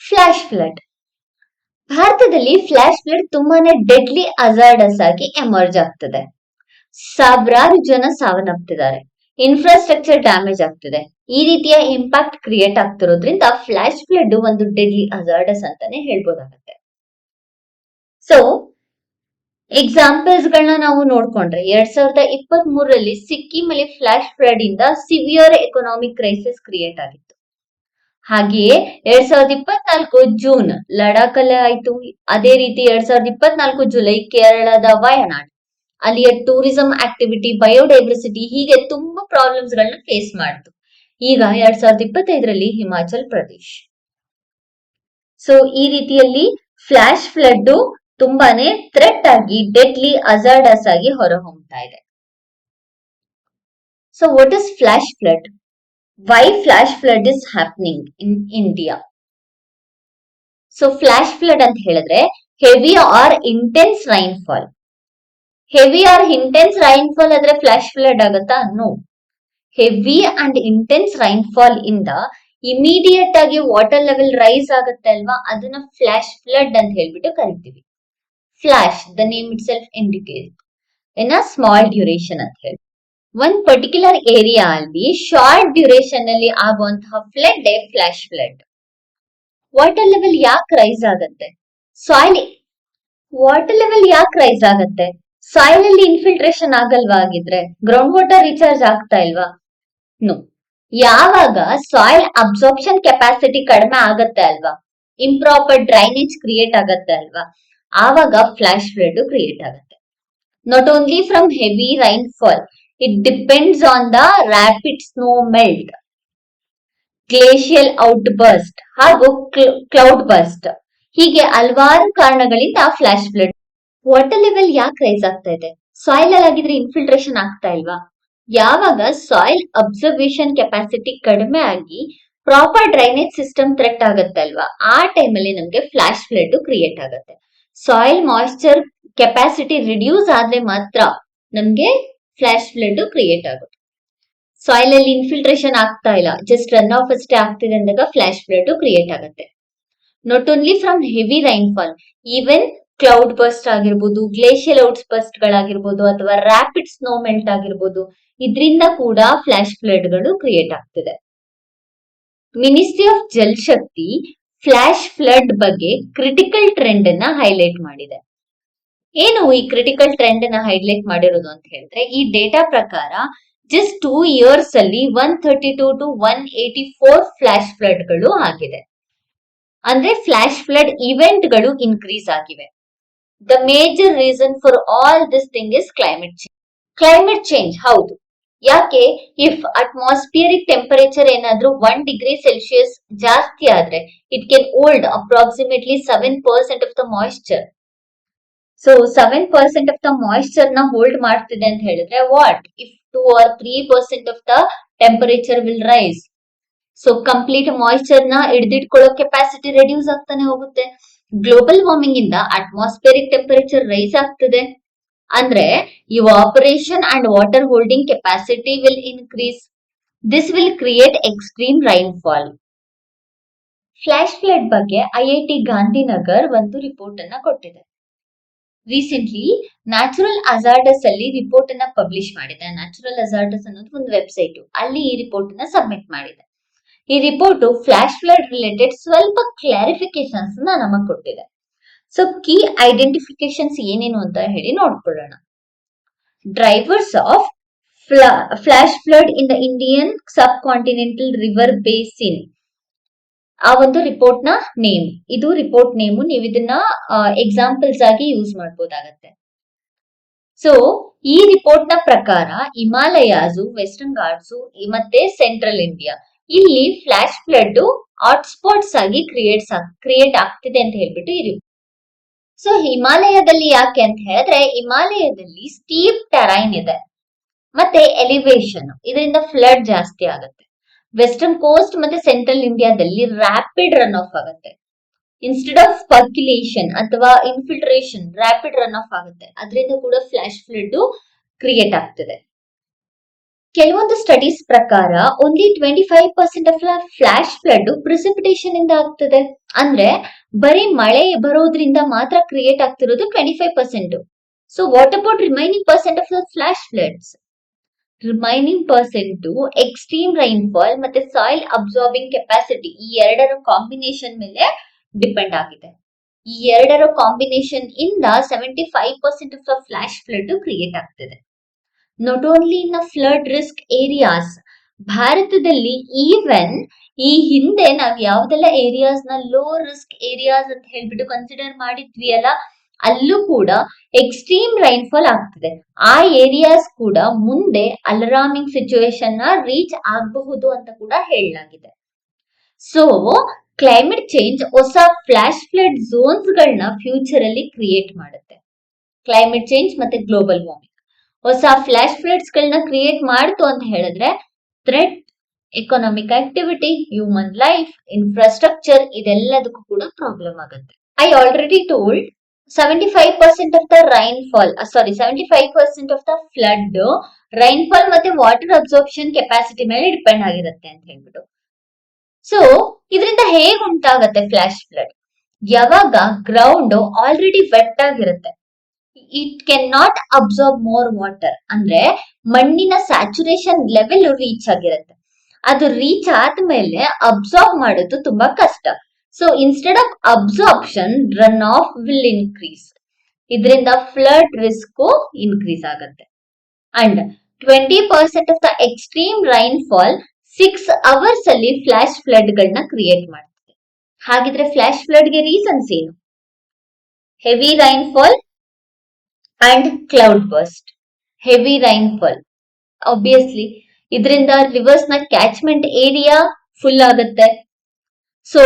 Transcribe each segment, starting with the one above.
Flash flood. ಭಾರತದಲ್ಲಿ flash flood ತುಂಬಾನೇ deadly hazardous ಆಗಿ ಎಮರ್ಜ್ ಆಗ್ತದೆ. ಸಾವಿರಾರು ಜನ ಸಾವನ್ನಪ್ತಿದ್ದಾರೆ, ಇನ್ಫ್ರಾಸ್ಟ್ರಕ್ಚರ್ ಡ್ಯಾಮೇಜ್ ಆಗ್ತಿದೆ. ಈ ರೀತಿಯ ಇಂಪ್ಯಾಕ್ಟ್ ಕ್ರಿಯೇಟ್ ಆಗ್ತಿರೋದ್ರಿಂದ ಫ್ಲಾಶ್ ಫ್ಲಡ್ ಒಂದು ಡೆಡ್ಲಿ ಅಜಾರ್ಡಸ್ ಅಂತಾನೆ ಹೇಳ್ಬೋದಾಗತ್ತೆ. ಸೊ ಎಕ್ಸಾಂಪಲ್ಸ್ ಗಳನ್ನ ನಾವು ನೋಡ್ಕೊಂಡ್ರೆ 2023ರಲ್ಲಿ ಸಿಕ್ಕಿಂ ಅಲ್ಲಿ ಫ್ಲಾಶ್ ಫ್ಲಡ್ ಇಂದ ಸಿವಿಯರ್ ಎಕನಾಮಿಕ್ ಕ್ರೈಸಿಸ್ ಕ್ರಿಯೇಟ್ ಆಗಿತ್ತು. ಹಾಗೆಯೇ 2024 ಜೂನ್ ಲಡಾಖ್ ಅಲ್ಲಿ ಆಯ್ತು. ಅದೇ ರೀತಿ 2024 ಜುಲೈ ಕೇರಳದ ವಯನಾಡ್, ಅಲ್ಲಿಯ ಟೂರಿಸಂ ಆಕ್ಟಿವಿಟಿ, ಬಯೋಡೈವರ್ಸಿಟಿ ಹೀಗೆ ತುಂಬಾ ಪ್ರಾಬ್ಲಮ್ಸ್ ಗಳನ್ನ ಫೇಸ್ ಮಾಡಿತು. ಈಗ 2025ರಲ್ಲಿ ಹಿಮಾಚಲ್ ಪ್ರದೇಶ್. ಸೊ ಈ ರೀತಿಯಲ್ಲಿ ಫ್ಲಾಶ್ ಫ್ಲಡ್ ತುಂಬಾನೇ ಥ್ರೆಟ್ ಆಗಿ ಡೆಡ್ಲಿ ಅಜಾರ್ಡಸ್ ಆಗಿ ಹೊರಹೊಮ್ತಾ ಇದೆ. So what is flash flood? Why flash flood is happening in India? So flash flood ಅಂತ ಹೇಳಿದ್ರೆ heavy or intense rainfall. Heavy or intense rainfall ಆದ್ರೆ ಫ್ಲಾಶ್ ಫ್ಲಡ್ ಆಗತ್ತಾ? No. Heavy and intense rainfall ಇಂದ immediate ಆಗಿ water level rise ಆಗುತ್ತೆ ಅಲ್ವಾ, ಅದನ್ನ flash flood ಅಂತ ಹೇಳ್ಬಿಟ್ಟು ಕರಿತೀವಿ. Flash, the name itself indicate in a small duration ಅಂತ ಹೇಳಿ. ಒಂದ್ ಪರ್ಟಿಕ್ಯುಲರ್ ಏರಿಯಾ ಅಲ್ಲಿ ಶಾರ್ಟ್ ಡ್ಯೂರೇಷನ್ ಅಲ್ಲಿ ಆಗುವಂತಹ flood flash flood. Water level ಯಾಕೆ ರೈಸ್ ಆಗತ್ತೆ? ವಾಟರ್ ಲೆವೆಲ್ ಯಾಕೆ ರೈಸ್ ಆಗತ್ತೆ? ಸಾಯಿಲ್ ಅಲ್ಲಿ ಇನ್ಫಿಲ್ಟ್ರೇಷನ್ ಆಗಲ್ವಾ? ಆಗಿದ್ರೆ ಗ್ರೌಂಡ್ ವಾಟರ್ ರೀಚಾರ್ಜ್ ಆಗ್ತಾ ಇಲ್ವಾ? ನೋ. ಯಾವಾಗ ಸಾಯಿಲ್ ಅಬ್ಸಾರ್ಪ್ಷನ್ ಕೆಪಾಸಿಟಿ ಕಡಿಮೆ ಆಗತ್ತೆ ಅಲ್ವಾ, ಇಂಪ್ರಾಪರ್ ಡ್ರೈನೇಜ್ ಕ್ರಿಯೇಟ್ ಆಗತ್ತೆ ಅಲ್ವಾ, ಆವಾಗ ಫ್ಲಾಶ್ ಫ್ಲಡ್ ಕ್ರಿಯೇಟ್ ಆಗುತ್ತೆ. Not only from heavy rainfall, it depends on the rapid snow melt, glacial out burst ಹಾಗೂ ಕ್ಲೌಡ್ ಬರ್ಸ್ಟ್, ಹೀಗೆ ಹಲವಾರು ಕಾರಣಗಳಿಂದ ಫ್ಲಾಶ್ ಫ್ಲಡ್. ವಾಟರ್ ಲೆವೆಲ್ ಯಾಕೆ ರೈಸ್ ಆಗ್ತಾ ಇದೆ? ಸಾಯಿಲ್ ಅಲ್ಲಿ ಆಗಿದ್ರೆ ಇನ್ಫಿಲ್ಟ್ರೇಷನ್ ಆಗ್ತಾ ಇಲ್ವಾ? ಯಾವಾಗ ಸಾಯಿಲ್ ಅಬ್ಸರ್ವೇಷನ್ ಕೆಪಾಸಿಟಿ ಕಡಿಮೆ ಆಗಿ ಪ್ರಾಪರ್ ಡ್ರೈನೇಜ್ ಸಿಸ್ಟಮ್ ಥ್ರೆಟ್ ಆಗುತ್ತಲ್ವಾ, ಆ ಟೈಮಲ್ಲಿ ನಮ್ಗೆ ಫ್ಲಾಶ್ ಫ್ಲಡ್ ಕ್ರಿಯೇಟ್ ಆಗುತ್ತೆ. ಸಾಯಿಲ್ ಮಾಯಿಶ್ಚರ್ ಕೆಪಾಸಿಟಿ ರಿಡ್ಯೂಸ್ ಆದ್ರೆ ಮಾತ್ರ ನಮ್ಗೆ ಫ್ಲಾಶ್ ಫ್ಲಡ್ ಕ್ರಿಯೇಟ್ ಆಗುತ್ತೆ. ಸಾಯಿಲ್ ಅಲ್ಲಿ ಇನ್ಫಿಲ್ಟ್ರೇಷನ್ ಆಗ್ತಾ ಇಲ್ಲ, ಜಸ್ಟ್ ರನ್ ಆಫ್ ಅಷ್ಟೇ ಆಗ್ತಿದೆ ಅಂದಾಗ ಫ್ಲಾಶ್ ಫ್ಲಡ್ ಕ್ರಿಯೇಟ್ ಆಗುತ್ತೆ. Not only from heavy rainfall, even cloud burst ಆಗಿರ್ಬೋದು, ಗ್ಲೇಷಿಯಲ್ ಔಟ್ ಬರ್ಸ್ಟ್ ಗಳಾಗಿರ್ಬೋದು, ಅಥವಾ ರ್ಯಾಪಿಡ್ ಸ್ನೋ ಮೆಲ್ಟ್ ಆಗಿರ್ಬೋದು, ಇದರಿಂದ ಕೂಡ ಫ್ಲಾಶ್ ಫ್ಲಡ್ ಗಳು ಕ್ರಿಯೇಟ್ ಆಗ್ತಿದೆ. Ministry of Jal Shakti flash flood ಬಗ್ಗೆ ಕ್ರಿಟಿಕಲ್ ಟ್ರೆಂಡ್ ಅನ್ನ ಹೈಲೈಟ್ ಮಾಡಿದೆ. ಏನು ಈ ಕ್ರಿಟಿಕಲ್ ಟ್ರೆಂಡ್ ಅನ್ನ ಹೈಲೈಟ್ ಮಾಡಿರೋದು ಅಂತ ಹೇಳಿದ್ರೆ, ಈ ಡೇಟಾ ಪ್ರಕಾರ ಜಸ್ಟ್ 2 years ಅಲ್ಲಿ 132 to 184 ಫ್ಲಾಶ್ ಫ್ಲಡ್ ಗಳು ಆಗಿದೆ. ಅಂದ್ರೆ ಫ್ಲಾಶ್ ಫ್ಲಡ್ ಇವೆಂಟ್ ಗಳು ಇನ್ಕ್ರೀಸ್ ಆಗಿವೆ. The major reason for all this thing is climate change. Climate change ಹೌದು. ಯಾಕೆ? ಇಫ್ ಅಟ್ಮಾಸ್ಫಿಯರಿಕ್ ಟೆಂಪರೇಚರ್ ಏನಾದ್ರೂ 1 degree ಸೆಲ್ಸಿಯಸ್ ಜಾಸ್ತಿ ಆದ್ರೆ it can hold approximately 7% of the moisture. So 7% of the moisture ನ hold ಮಾಡ್ತಿದೆ ಅಂತ ಹೇಳಿದ್ರೆ, what if 2 or 3% of the temperature will rise? So complete moisture ನ ಹಿಡಿದಿಟ್ಕೊಳ್ಳೋ ಕೆಪಾಸಿಟಿ ರೆಡ್ಯೂಸ್ ಆಗ್ತಾನೆ ಹೋಗುತ್ತೆ. ಗ್ಲೋಬಲ್ ವಾರ್ಮಿಂಗ್ ಇಂದ ಅಟ್ಮಾಸ್ಫಿಯರಿಕ್ ಟೆಂಪರೇಚರ್ ರೈಸ್ ಆಗ್ತದೆ ಅಂದ್ರೆ evaporation and water holding capacity will increase. This will create extreme rainfall. Flash flood ಬಗ್ಗೆ IIT Gandhinagar ಒಂದು report ಅನ್ನ ಕೊಟ್ಟಿದೆ. ರೀಸೆಂಟ್ಲಿ ನ್ಯಾಚುರಲ್ ಅಜಾರ್ಡಸ್ ಅಲ್ಲಿ ರಿಪೋರ್ಟ್ ಅನ್ನ ಪಬ್ಲಿಷ್ ಮಾಡಿದೆ. ನ್ಯಾಚುರಲ್ ಅಜಾರ್ಡಸ್ ಅನ್ನೋದು ಒಂದು ವೆಬ್ಸೈಟ್, ಅಲ್ಲಿ ಈ ರಿಪೋರ್ಟ್ ಅನ್ನ ಸಬ್ಮಿಟ್ ಮಾಡಿದೆ. ಈ ರಿಪೋರ್ಟ್ ಫ್ಲಾಶ್ ಫ್ಲಡ್ ರಿಲೇಟೆಡ್ ಸ್ವಲ್ಪ ಕ್ಲಾರಿಫಿಕೇಶನ್ಸ್ ನಮಗೆ ಕೊಟ್ಟಿದೆ. ಸೊ ಕೀ ಐಡೆಂಟಿಫಿಕೇಶನ್ಸ್ ಏನೇನು ಅಂತ ಹೇಳಿ ನೋಡ್ಕೊಳ್ಳೋಣ. Drivers of flash flood in the Indian sub continental river basin, ಆ ಒಂದು ರಿಪೋರ್ಟ್ ನ ನೇಮ್ ಇದು. ರಿಪೋರ್ಟ್ ನೇಮು, ನೀವು ಇದನ್ನ ಎಕ್ಸಾಂಪಲ್ಸ್ ಆಗಿ ಯೂಸ್ ಮಾಡಬಹುದಾಗತ್ತೆ. ಸೊ ಈ ರಿಪೋರ್ಟ್ ನ ಪ್ರಕಾರ ಹಿಮಾಲಯಾಸು, ವೆಸ್ಟರ್ನ್ ಘಾಟ್ಸು ಮತ್ತೆ ಸೆಂಟ್ರಲ್ ಇಂಡಿಯಾ, ಇಲ್ಲಿ ಫ್ಲಾಶ್ ಫ್ಲಡ್ ಹಾಟ್ಸ್ಪಾಟ್ಸ್ ಆಗಿ ಕ್ರಿಯೇಟ್ ಆಗ್ತಿದೆ ಅಂತ ಹೇಳ್ಬಿಟ್ಟು ಈ ರಿಪೋರ್ಟ್. ಸೊ ಹಿಮಾಲಯದಲ್ಲಿ ಯಾಕೆ ಅಂತ ಹೇಳಿದ್ರೆ, ಹಿಮಾಲಯದಲ್ಲಿ ಸ್ಟೀಪ್ ಟೆರೈನ್ ಇದೆ ಮತ್ತೆ ಎಲಿವೇಶನ್, ಇದರಿಂದ ಫ್ಲಡ್ ಜಾಸ್ತಿ ಆಗುತ್ತೆ. ವೆಸ್ಟರ್ನ್ ಕೋಸ್ಟ್ ಮತ್ತೆ ಸೆಂಟ್ರಲ್ ಇಂಡಿಯಾದಲ್ಲಿ ರ್ಯಾಪಿಡ್ ರನ್ ಆಫ್ ಆಗುತ್ತೆ. ಇನ್ಸ್ಟೆಡ್ ಆಫ್ ಪರ್ಕ್ಯುಲೇಷನ್ ಅಥವಾ ಇನ್ಫಿಲ್ಟ್ರೇಷನ್, ರ್ಯಾಪಿಡ್ ರನ್ ಆಫ್ ಆಗುತ್ತೆ. ಅದರಿಂದ ಕೂಡ ಫ್ಲಾಶ್ ಫ್ಲಡ್ ಕ್ರಿಯೇಟ್ ಆಗ್ತಿದೆ. ಕೆಲವೊಂದು ಸ್ಟಡೀಸ್ ಪ್ರಕಾರ only 25% of flash flood precipitation ಇಂದ ಆಗ್ತದೆ. ಅಂದ್ರೆ ಬರೀ ಮಳೆ ಬರೋದ್ರಿಂದ ಮಾತ್ರ ಕ್ರಿಯೇಟ್ ಆಗ್ತಿರೋದು 25%. So what about remaining percent of flash floods? Remaining percent extreme rainfall ಮತ್ತೆ ಸಾಯಿಲ್ ಅಬ್ಸಾರ್ಬಿಂಗ್ ಕೆಪಾಸಿಟಿ, ಈ ಎರಡರ ಕಾಂಬಿನೇಷನ್ ಮೇಲೆ ಡಿಪೆಂಡ್ ಆಗಿದೆ. ಈ ಎರಡರ ಕಾಂಬಿನೇಷನ್ ಇಂದ 75% ಆಫ್ ಫ್ಲಾಶ್ ಫ್ಲಡ್ ಕ್ರಿಯೇಟ್ ಆಗ್ತಿದೆ. Not only in flood risk areas, ಭಾರತದಲ್ಲಿ ಈವನ್ ಈ ಹಿಂದೆ ನಾವ್ ಯಾವ್ದೆಲ್ಲ ಏರಿಯಾಸ್ ನ ಲೋ ರಿಸ್ಕ್ ಏರಿಯಾಸ್ ಅಂತ ಹೇಳ್ಬಿಟ್ಟು ಕನ್ಸಿಡರ್ ಮಾಡಿದ್ವಿ ಅಲ್ಲ, ಅಲ್ಲೂ ಕೂಡ ಎಕ್ಸ್ಟ್ರೀಮ್ ರೈನ್ಫಾಲ್ ಆಗ್ತಿದೆ. ಆ ಏರಿಯಾಸ್ ಕೂಡ ಮುಂದೆ ಅಲರಾಮಿಂಗ್ ಸಿಚುವೇಶನ್ ನ ರೀಚ್ ಆಗಬಹುದು ಅಂತ ಕೂಡ ಹೇಳಲಾಗಿದೆ. ಸೊ ಕ್ಲೈಮೇಟ್ ಚೇಂಜ್ ಹೊಸ ಫ್ಲಾಶ್ ಫ್ಲಡ್ ಝೋನ್ಸ್ ಗಳನ್ನ ಫ್ಯೂಚರ್ ಅಲ್ಲಿ ಕ್ರಿಯೇಟ್ ಮಾಡುತ್ತೆ. ಕ್ಲೈಮೇಟ್ ಚೇಂಜ್ ಮತ್ತೆ ಗ್ಲೋಬಲ್ ವಾರ್ಮಿಂಗ್ ಹೊಸ ಫ್ಲಾಶ್ ಫ್ಲಡ್ಸ್ ಗಳನ್ನ ಕ್ರಿಯೇಟ್ ಮಾಡ್ತು ಅಂತ ಹೇಳಿದ್ರೆ threat, economic activity, human life, infrastructure ಇದೆಲ್ಲದಕ್ಕೂ ಕೂಡ ಪ್ರಾಬ್ಲಮ್ ಆಗುತ್ತೆ. I already told 75% of the rainfall 75% of the flood rainfall ಮತ್ತೆ ವಾಟರ್ ಅಬ್ಸಾರ್ಪ್ಷನ್ ಕೆಪಾಸಿಟಿ ಮೇಲೆ ಡಿಪೆಂಡ್ ಆಗಿರುತ್ತೆ ಅಂತ ಹೇಳ್ಬಿಟ್ಟು. ಸೊ ಇದರಿಂದ ಹೇಗ್ ಉಂಟಾಗತ್ತೆ ಫ್ಲಾಶ್ ಫ್ಲಡ್? ಯಾವಾಗ ಗ್ರೌಂಡ್ ಆಲ್ರೆಡಿ ವೆಟ್ ಆಗಿರುತ್ತೆ, it can not absorb more water, ಅಂದ್ರೆ ಮಣ್ಣಿನ ಸ್ಯಾಚುರೇಷನ್ ಲೆವೆಲ್ ರೀಚ್ ಆಗಿರುತ್ತೆ. ಅದು ರೀಚ್ ಆದ್ಮೇಲೆ ಅಬ್ಸಾರ್ಬ್ ಮಾಡೋದು ತುಂಬಾ ಕಷ್ಟ. So instead of absorption run of will increase. ಇದರಿಂದ ಫ್ಲಡ್ ರಿಸ್ಕ್ ಇನ್ಕ್ರೀಸ್ ಆಗುತ್ತೆ. And 20% of the extreme rainfall 6 hours ಅಲ್ಲಿ ಫ್ಲಾಶ್ ಫ್ಲಡ್ ಗಳನ್ನ ಕ್ರಿಯೇಟ್ ಮಾಡ್ತದೆ. ಹಾಗಿದ್ರೆ ಫ್ಲಾಶ್ ಫ್ಲಡ್ ಗೆ ರೀಸನ್ಸ್ ಏನು? Heavy rainfall and cloud burst. Heavy rainfall obviously ಇದರಿಂದ reverse ನ ಕ್ಯಾಚ್ಮೆಂಟ್ ಏರಿಯಾ ಫುಲ್ ಆಗುತ್ತೆ. ಸೊ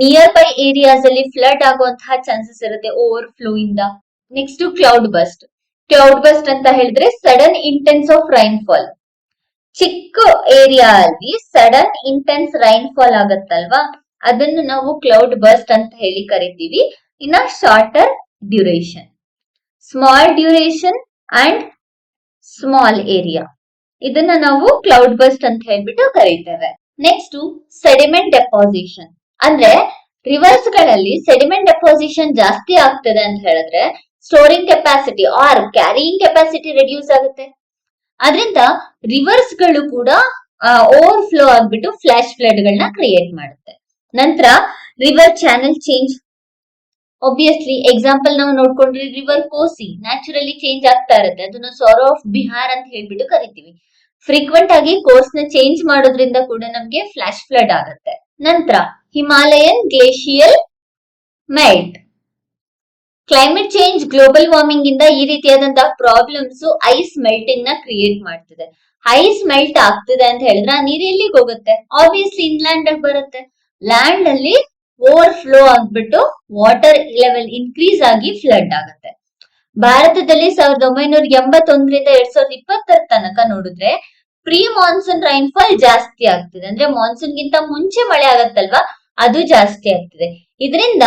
ನಿಯರ್ ಬೈ ಏರಿಯಾಸ್ ಅಲ್ಲಿ ಫ್ಲಡ್ ಆಗುವಂತಹ ಚಾನ್ಸಸ್ ಇರುತ್ತೆ ಓವರ್ ಫ್ಲೋ ಇಂದ. Next cloud burst. Cloud burst ಅಂತ ಹೇಳಿದ್ರೆ ಸಡನ್ ಇಂಟೆನ್ಸ್ ಆಫ್ ರೈನ್ಫಾಲ್. ಚಿಕ್ಕ ಏರಿಯಾ ಅಲ್ಲಿ ಸಡನ್ ಇಂಟೆನ್ಸ್ ರೈನ್ಫಾಲ್ ಆಗತ್ತಲ್ವಾ, ಅದನ್ನು ನಾವು ಕ್ಲೌಡ್ ಬರ್ಸ್ಟ್ ಅಂತ ಹೇಳಿ ಕರಿತೀವಿ. ಇನ್ನ shorter duration, small duration and small area, ಇದನ್ನ ನಾವು ಕ್ಲೌಡ್ ಬರ್ಸ್ಟ್ ಅಂತ ಹೇಳ್ಬಿಟ್ಟು ಕರೀತೇವೆ. Next sediment deposition. ಅಂದ್ರೆ ರಿವರ್ಸ್ ಗಳಲ್ಲಿ ಸೆಡಿಮೆಂಟ್ ಡೆಪಾಸಿಷನ್ ಜಾಸ್ತಿ ಆಗ್ತದೆ ಅಂತ ಹೇಳಿದ್ರೆ storing capacity or carrying capacity reduce ಆಗುತ್ತೆ. ಅದರಿಂದ ರಿವರ್ಸ್ ಗಳು ಕೂಡ ಓವರ್ ಫ್ಲೋ ಆಗ್ಬಿಟ್ಟು ಫ್ಲಾಶ್ ಫ್ಲಡ್ ಗಳನ್ನ ಕ್ರಿಯೇಟ್ ಮಾಡುತ್ತೆ. ನಂತರ river channel change. Obviously example ನಾವು ನೋಡ್ಕೊಂಡ್ರೆ ರಿವರ್ ಕೋಸಿ ನ್ಯಾಚುರಲಿ ಚೇಂಜ್ ಆಗ್ತಾ ಇರುತ್ತೆ, ಅದನ್ನ ಸಾರೋ ಆಫ್ ಬಿಹಾರ್ ಅಂತ ಹೇಳ್ಬಿಟ್ಟು ಕರಿತೀವಿ. ಫ್ರೀಕ್ವೆಂಟ್ ಆಗಿ ಕೋರ್ಸ್ ನ ಚೇಂಜ್ ಮಾಡೋದ್ರಿಂದ ಕೂಡ ನಮ್ಗೆ ಫ್ಲಾಶ್ ಫ್ಲಡ್ ಆಗುತ್ತೆ. ನಂತರ Himalayan glacial melt. Climate change, global warming ಇಂದ ಈ ರೀತಿಯಾದಂತಹ ಪ್ರಾಬ್ಲಮ್ಸ್ ಐಸ್ ಮೆಲ್ಟಿಂಗ್ ನ ಕ್ರಿಯೇಟ್ ಮಾಡ್ತಿದೆ. ಐಸ್ ಮೆಲ್ಟ್ ಆಗ್ತಿದೆ ಅಂತ ಹೇಳಿದ್ರೆ ಆ ನೀರು ಎಲ್ಲಿಗೆ ಹೋಗುತ್ತೆ? ಆಬ್ವಿಯಸ್ಲಿ ಇನ್ಲ್ಯಾಂಡ್ ಅಲ್ಲಿ ಬರುತ್ತೆ. ಲ್ಯಾಂಡ್ ಅಲ್ಲಿ ಓವರ್ ಫ್ಲೋ ಆಗ್ಬಿಟ್ಟು ವಾಟರ್ ಲೆವೆಲ್ ಇನ್ಕ್ರೀಸ್ ಆಗಿ ಫ್ಲಡ್ ಆಗುತ್ತೆ. ಭಾರತದಲ್ಲಿ 1981ರಿಂದ 2020 ತನಕ ನೋಡಿದ್ರೆ ಪ್ರೀ ಮಾನ್ಸೂನ್ ರೈನ್ಫಾಲ್ ಜಾಸ್ತಿ ಆಗ್ತಿದೆ. ಅಂದ್ರೆ ಮಾನ್ಸೂನ್ ಗಿಂತ ಮುಂಚೆ ಮಳೆ ಆಗತ್ತಲ್ವಾ, ಅದು ಜಾಸ್ತಿ ಆಗ್ತಿದೆ. ಇದರಿಂದ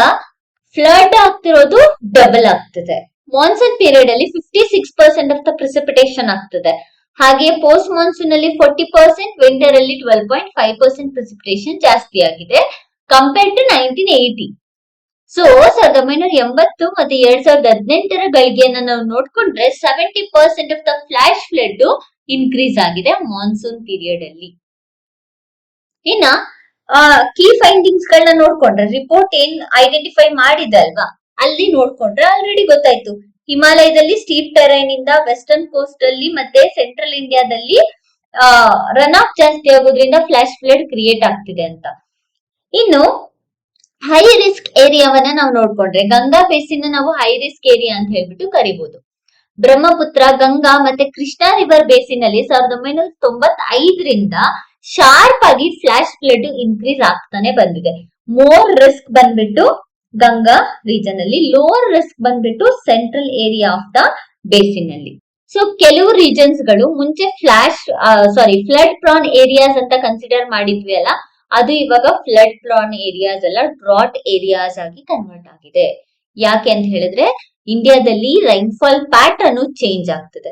ಫ್ಲಡ್ ಆಗ್ತಿರೋದು ಡಬಲ್ ಆಗ್ತಿದೆ. ಮಾನ್ಸೂನ್ ಪೀರಿಯಡ್ ಅಲ್ಲಿ 56% ಆಫ್ ದ ಪ್ರಿಸಿಪಿಟೇಷನ್ ಆಗ್ತದೆ. ಹಾಗೆ ಪೋಸ್ಟ್ ಮಾನ್ಸೂನ್ ಅಲ್ಲಿ 40%, ವಿಂಟರ್ ಅಲ್ಲಿ 12.5% ಪ್ರಿಸಿಪಿಟೇಷನ್ ಜಾಸ್ತಿ ಆಗಿದೆ ಕಂಪೇರ್ಡ್ ಟು 1980. ಸೊ 1980 ಮತ್ತೆ 2018 ಗಳಿಗೆಯನ್ನ ನಾವು ನೋಡ್ಕೊಂಡ್ರೆ 70% of the flash flood increase ಆಗಿದೆ ಮಾನ್ಸೂನ್ ಪೀರಿಯಡ್ ಅಲ್ಲಿ. ಇನ್ನ ಕೀ ಫೈಂಡಿಂಗ್ಸ್ ಗಳನ್ನ ನೋಡ್ಕೊಂಡ್ರೆ ರಿಪೋರ್ಟ್ ಏನ್ ಐಡೆಂಟಿಫೈ ಮಾಡಿದೆ ಅಲ್ವಾ, ಅಲ್ಲಿ ನೋಡ್ಕೊಂಡ್ರೆ ಆಲ್ರೆಡಿ ಗೊತ್ತಾಯ್ತು. ಹಿಮಾಲಯದಲ್ಲಿ ಸ್ಟೀಪ್ ಟೆರೈನ್ ಇಂದ ವೆಸ್ಟರ್ನ್ ಕೋಸ್ಟ್ ಅಲ್ಲಿ ಮತ್ತೆ ಸೆಂಟ್ರಲ್ ಇಂಡಿಯಾದಲ್ಲಿ ರನ್ ಆಫ್ ಜಾಸ್ತಿ ಆಗೋದ್ರಿಂದ ಫ್ಲಾಶ್ ಫ್ಲಡ್ ಕ್ರಿಯೇಟ್ ಆಗ್ತಿದೆ ಅಂತ. ಇನ್ನು ಹೈ ರಿಸ್ಕ್ ಏರಿಯಾವನ್ನ ನಾವು ನೋಡ್ಕೊಂಡ್ರೆ ಗಂಗಾ ಬೇಸಿನ್ ನಾವು ಹೈ ರಿಸ್ಕ್ ಏರಿಯಾ ಅಂತ ಹೇಳ್ಬಿಟ್ಟು ಕರಿಬಹುದು. ಬ್ರಹ್ಮಪುತ್ರ, ಗಂಗಾ ಮತ್ತೆ ಕೃಷ್ಣಾ ರಿವರ್ ಬೇಸಿನ್ ಅಲ್ಲಿ 1995ರಿಂದ ಶಾರ್ಪ್ ಆಗಿ ಫ್ಲಾಶ್ ಫ್ಲಡ್ ಇನ್ಕ್ರೀಸ್ ಆಗ್ತಾನೆ ಬಂದಿದೆ. ಮೋರ್ ರಿಸ್ಕ್ ಬಂದ್ಬಿಟ್ಟು ಗಂಗಾ ರೀಜನ್ ಅಲ್ಲಿ, ಲೋವರ್ ರಿಸ್ಕ್ ಬಂದ್ಬಿಟ್ಟು central area of the basin ಅಲ್ಲಿ. ಸೊ ಕೆಲವು ರೀಜನ್ಸ್ ಗಳು ಮುಂಚೆ ಫ್ಲಡ್ ಪ್ರಾನ್ ಏರಿಯಾಸ್ ಅಂತ ಕನ್ಸಿಡರ್ ಮಾಡಿದ್ವಿ ಅಲ್ಲ, ಅದು ಇವಾಗ ಫ್ಲಡ್ ಪ್ರಾನ್ ಏರಿಯಾಸ್ ಅಲ್ಲ, ಡ್ರಾಟ್ ಏರಿಯಾಸ್ ಆಗಿ ಕನ್ವರ್ಟ್ ಆಗಿದೆ. ಯಾಕೆ ಅಂತ ಹೇಳಿದ್ರೆ ಇಂಡಿಯಾದಲ್ಲಿ ರೈನ್ಫಾಲ್ ಪ್ಯಾಟರ್ನ್ ಚೇಂಜ್ ಆಗ್ತದೆ.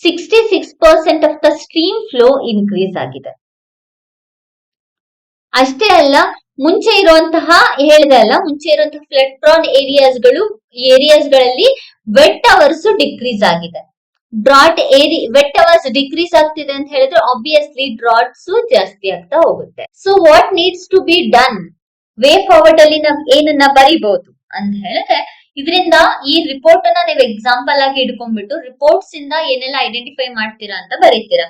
66% of the stream flow increase ಆಗಿದೆ. ಅಷ್ಟೇ ಅಲ್ಲ, ಮುಂಚೆ ಇರುವಂತಹ ಫ್ಲಡ್ ಪ್ರಾನ್ ಏರಿಯಾಸ್ಗಳಲ್ಲಿ ವೆಟ್ ಅವರ್ಸ್ ಡಿಕ್ರೀಸ್ ಆಗಿದೆ. ವೆಟ್ ಅವರ್ಸ್ ಡಿಕ್ರೀಸ್ ಆಗ್ತಿದೆ ಅಂತ ಹೇಳಿದ್ರೆ ಆಬ್ವಿಯಸ್ಲಿ ಡ್ರಾಟ್ಸ್ ಜಾಸ್ತಿ ಆಗ್ತಾ ಹೋಗುತ್ತೆ. So what needs to be done? Way forward ಅಲ್ಲಿ ನಾವ್ ಏನನ್ನ ಬರಿಬಹುದು ಅಂತ ಹೇಳಿದ್ರೆ, ಇದರಿಂದ ಈ ರಿಪೋರ್ಟ್ ಅನ್ನ ನೀವು ಎಕ್ಸಾಂಪಲ್ ಆಗಿ ಇಟ್ಕೊಂಡ್ಬಿಟ್ಟು ರಿಪೋರ್ಟ್ಸ್ ಇಂದ ಏನೆಲ್ಲ ಐಡೆಂಟಿಫೈ ಮಾಡ್ತೀರಾ ಅಂತ ಬರೀತೀರಾ.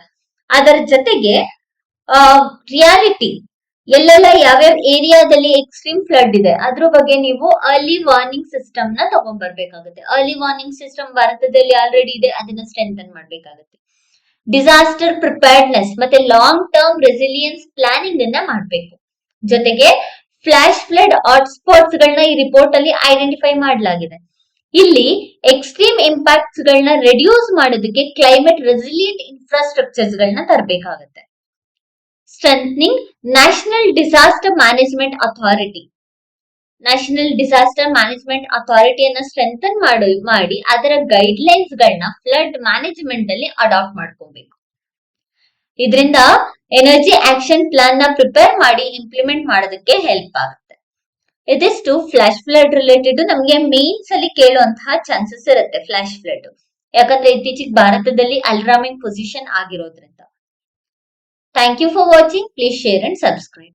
ಅದರ ಜೊತೆಗೆ ರಿಯಾಲಿಟಿ ಎಲ್ಲೆಲ್ಲ ಯಾವ್ಯಾವ ಏರಿಯಾದಲ್ಲಿ ಎಕ್ಸ್ಟ್ರೀಮ್ ಫ್ಲಡ್ ಇದೆ ಅದ್ರ ಬಗ್ಗೆ ನೀವು ಅರ್ಲಿ ವಾರ್ನಿಂಗ್ ಸಿಸ್ಟಮ್ ನ ತಗೊಂಡ್ಬರ್ಬೇಕಾಗುತ್ತೆ. ಅರ್ಲಿ ವಾರ್ನಿಂಗ್ ಸಿಸ್ಟಮ್ ಭಾರತದಲ್ಲಿ ಆಲ್ರೆಡಿ ಇದೆ, ಅದನ್ನ ಸ್ಟ್ರೆಂಥನ್ ಮಾಡ್ಬೇಕಾಗುತ್ತೆ. ಡಿಸಾಸ್ಟರ್ ಪ್ರಿಪೇರ್ಡ್ನೆಸ್ ಮತ್ತೆ ಲಾಂಗ್ ಟರ್ಮ್ ರೆಸಿಲಿಯನ್ಸ್ ಪ್ಲಾನಿಂಗ್ ಅನ್ನ ಮಾಡ್ಬೇಕು. ಜೊತೆಗೆ ಫ್ಲಾಶ್ ಫ್ಲಡ್ ಹಾಟ್ಸ್ಪಾಟ್ಸ್ ಗಳನ್ನ ಈ ರಿಪೋರ್ಟ್ ಅಲ್ಲಿ ಐಡೆಂಟಿಫೈ ಮಾಡಲಾಗಿದೆ. ಇಲ್ಲಿ ಎಕ್ಸ್ಟ್ರೀಮ್ ಇಂಪ್ಯಾಕ್ಟ್ಸ್ ಗಳನ್ನ ರೆಡ್ಯೂಸ್ ಮಾಡೋದಕ್ಕೆ ಕ್ಲೈಮೇಟ್ ರೆಸಿಲಿಯಂಟ್ ಇನ್ಫ್ರಾಸ್ಟ್ರಕ್ಚರ್ಸ್ ಗಳನ್ನ ತರಬೇಕಾಗುತ್ತೆ. Strengthening national disaster management authority. National disaster management ಅಥಾರಿಟಿಯನ್ನ ಸ್ಟ್ರೆಂಥನ್ ಮಾಡಿ ಅದರ ಗೈಡ್ ಲೈನ್ಸ್ ಗಳನ್ನ ಫ್ಲಡ್ ಮ್ಯಾನೇಜ್ಮೆಂಟ್ ಅಲ್ಲಿ ಅಡಾಪ್ಟ್ ಮಾಡ್ಕೊಬೇಕು. ಇದರಿಂದ ಎನರ್ಜಿ ಆಕ್ಷನ್ ಪ್ಲಾನ್ ನ ಪ್ರಿಪೇರ್ ಮಾಡಿ ಇಂಪ್ಲಿಮೆಂಟ್ ಮಾಡೋದಕ್ಕೆ ಹೆಲ್ಪ್ ಆಗುತ್ತೆ. ಇದಿಷ್ಟು ಫ್ಲಾಶ್ ಫ್ಲಡ್ ರಿಲೇಟೆಡ್ ನಮಗೆ ಮೇನ್ಸ್ ಅಲ್ಲಿ ಕೇಳುವಂತಹ ಚಾನ್ಸಸ್ ಇರುತ್ತೆ. ಫ್ಲಾಶ್ ಫ್ಲಡ್ ಯಾಕಂದ್ರೆ ಇತ್ತೀಚೆಗೆ ಭಾರತದಲ್ಲಿ ಅಲಾರ್ಮಿಂಗ್ ಪೊಸಿಷನ್ ಆಗಿರೋದ್ರಿಂದ. Thank you for watching. Please share and subscribe.